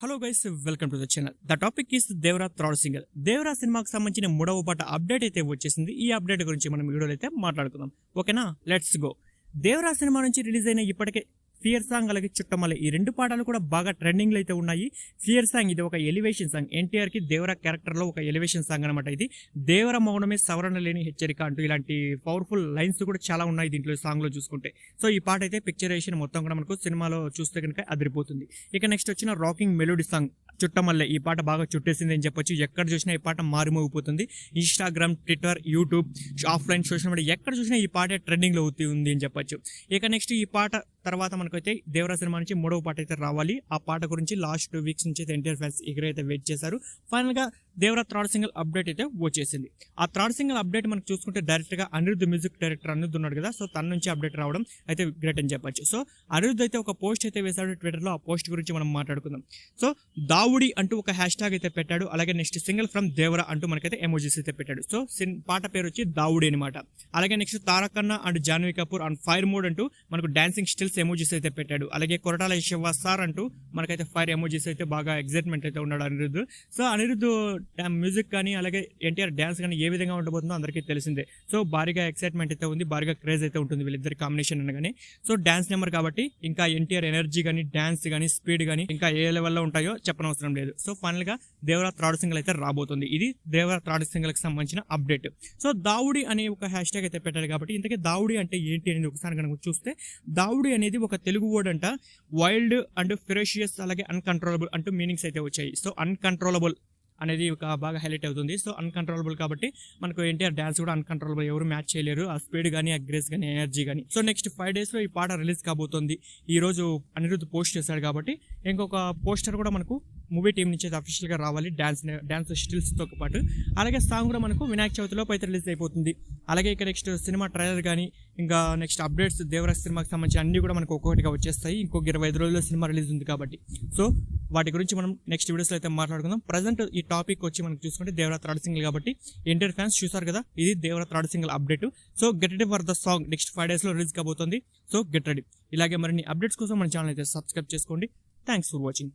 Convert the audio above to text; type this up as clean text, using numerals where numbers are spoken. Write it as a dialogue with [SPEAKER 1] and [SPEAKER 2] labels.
[SPEAKER 1] Hello guys, welcome to the channel. The topic is Devara third single. Devara సినిమాకి సంబంధించిన మూడవ పాట అప్డేట్ అయితే వచ్చేసింది. ఈ అప్డేట్ గురించి మనం వీడియోలో అయితే మాట్లాడుకుందాం. ఓకేనా, లెట్స్ గో. దేవరా సినిమా నుంచి రిలీజ్ అయిన ఇప్పటికే ఫియర్ సాంగ్ అలాగే చుట్టమల్లె ఈ రెండు పాటలు కూడా బాగా ట్రెండింగ్ లో అయితే ఉన్నాయి. ఫియర్ సాంగ్ ఇది ఒక ఎలివేషన్ సాంగ్, ఎన్టీఆర్ కి దేవరా క్యారెక్టర్ లో ఒక ఎలివేషన్ సాంగ్ అనమాట. ఇది దేవర మౌనమే సవరణ లేని హెచ్చరిక అంటూ ఇలాంటి పవర్ఫుల్ లైన్స్ కూడా చాలా ఉన్నాయి దీంట్లో సాంగ్ లో చూసుకుంటే. సో ఈ పాట అయితే పిక్చరేషన్ మొత్తం కూడా మనకు సినిమాలో చూస్తే కనుక అదిరిపోతుంది. ఇక నెక్స్ట్ వచ్చిన రాకింగ్ మెలోడీ సాంగ్ చుట్టమల్లె ఈ పాట బాగా చుట్టేసింది అని చెప్పొచ్చు. ఎక్కడ చూసినా ఈ పాట మారుమోగిపోతుంది. Instagram, Twitter, YouTube, offline social media ఎక్కడ చూసినా ఈ పాట ట్రెండింగ్ లో ఉంది అని చెప్పొచ్చు. ఇక నెక్స్ట్ ఈ పాట తర్వాత మనకైతే దేవరా సినిమా నుంచి మూడవ పాట అయితే రావాలి. ఆ పాట గురించి లాస్ట్ 2 వీక్స్ నుంచి అయితే ఎన్టీఆర్ ఫ్యాన్స్ అయితే వెయిట్ చేశారు. ఫైనల్ గా దేవరా థర్డ్ సింగిల్ అప్డేట్ అయితే వచ్చేసింది. ఆ థర్డ్ సింగిల్ అప్డేట్ మనకు చూసుకుంటే డైరెక్ట్ గా అనిరుద్ధ్ మ్యూజిక్ డైరెక్టర్ అనిరుద్ధ్ ఉన్నాడు కదా, సో తన నుంచి అప్డేట్ రావడం అయితే గ్రేట్ అని చెప్పొచ్చు. సో అనిరుద్ధ్ అయితే ఒక పోస్ట్ అయితే వేశాడు ట్విట్టర్ లో. ఆ పోస్ట్ గురించి మనం మాట్లాడుకుందాం. సో దావుడి అంటూ ఒక హ్యాష్ ట్యాగ్ అయితే పెట్టాడు. అలాగే నెక్స్ట్ సింగిల్ ఫ్రమ్ దేవరా అంటూ మనకైతే ఎమోజీస్ అయితే పెట్టాడు. సో పాట పేరు వచ్చి దావుడి అనమాట. అలాగే next Tarakanna and Janhvi Kapoor and fire mode అంటూ మనకు డాన్సింగ్ స్టిల్స్ ఎమోజీస్ అయితే పెట్టాడు. అలాగే కొరటాల శివ సార్ అంటూ మనకైతే ఫైర్ ఎమోజీస్ అయితే బాగా ఎగ్జైట్మెంట్ అయితే ఉన్నాడు అనిరుద్ధ్. సో అనిరుద్ధ్ మ్యూజిక్ కానీ అలాగే ఎన్టీఆర్ డాన్స్ కానీ ఏ విధంగా ఉండబోతుందో అందరికీ తెలిసిందే. సో భారీగా ఎక్సైట్మెంట్ అయితే ఉంది, భారీగా క్రేజ్ అయితే ఉంటుంది వీళ్ళిద్దరి కాంబినేషన్ అనగానే. సో డాన్స్ నెంబర్ కాబట్టి ఇంకా ఎన్టీఆర్ ఎనర్జీ కానీ డాన్స్ కానీ స్పీడ్ కానీ ఇంకా ఏ లెవెల్లో ఉంటాయో చెప్పనవసరం లేదు. సో ఫైనల్ గా దేవరా థర్డ్ సింగిల్ అయితే రాబోతుంది. ఇది దేవరా థర్డ్ సింగిల్ కి సంబంధించిన అప్డేట్. సో దావుడి అనే ఒక హ్యాష్ ట్యాగ్ అయితే పెట్టాడు కాబట్టి ఇంతకీ దావుడి అంటే ఏంటి అనేది ఒకసారి కనుక చూస్తే, దావుడి అనేది ఒక తెలుగు వర్డ్ అంట. వైల్డ్ అండ్ ఫెరోషియస్ అలాగే అన్కంట్రోలబుల్ అంటూ మీనింగ్స్ అయితే వచ్చాయి. సో అన్కంట్రోలబుల్ అనేది ఒక బాగా హైలైట్ అవుతుంది. సో అన్కంట్రోలబుల్ కాబట్టి మనకు ఎన్టీఆర్ డాన్స్ కూడా అన్కంట్రోలబుల్, ఎవరు మ్యాచ్ చేయలేరు. ఆ స్పీడ్ కానీ, ఆ గ్రేస్ కానీ, ఎనర్జీ కానీ. సో నెక్స్ట్ 5 days లో ఈ పాట రిలీజ్ కాబోతుంది. ఈ రోజు అనిరుద్ధ్ పోస్ట్ చేశాడు కాబట్టి ఇంకొక పోస్టర్ కూడా మనకు మూవీ టీం నుంచి అఫీషియల్ గా రావాలి డాన్స్ స్టిల్స్ తో పాటు. అలాగే సాంగ్ కూడా మనకు వినాయక చవితిలోపు అయితే రిలీజ్ అయిపోతుంది. అలాగే ఇక నెక్స్ట్ సినిమా ట్రైలర్ కానీ ఇంకా నెక్స్ట్ అప్డేట్స్ దేవరా సినిమాకి సంబంధించి అన్ని కూడా మనకు ఒక్కొక్కటిగా వచ్చేస్తాయి. ఇంకొక 25 రోజుల్లో సినిమా రిలీజ్ ఉంది కాబట్టి సో వాటి గురించి మనం నెక్స్ట్ వీడియోస్ లో అయితే మాట్లాడుకుందాం. ప్రజెంట్ ఈ టాపిక్ వచ్చి మనకు చూసుకుంటే దేవరా థర్డ్ సింగిల్ కాబట్టి ఎన్టీఆర్ ఫ్యాన్స్ చూసారు కదా, ఇది Devara third single update. So get ready for the song next 5 days లో రిలీజ్ కాబోతుంది. So get ready. ఇలాగే మరిన్ని అప్డేట్స్ కోసం మన ఛానల్ అయితే సబ్స్క్రైబ్ చేసుకోండి. Thanks for watching.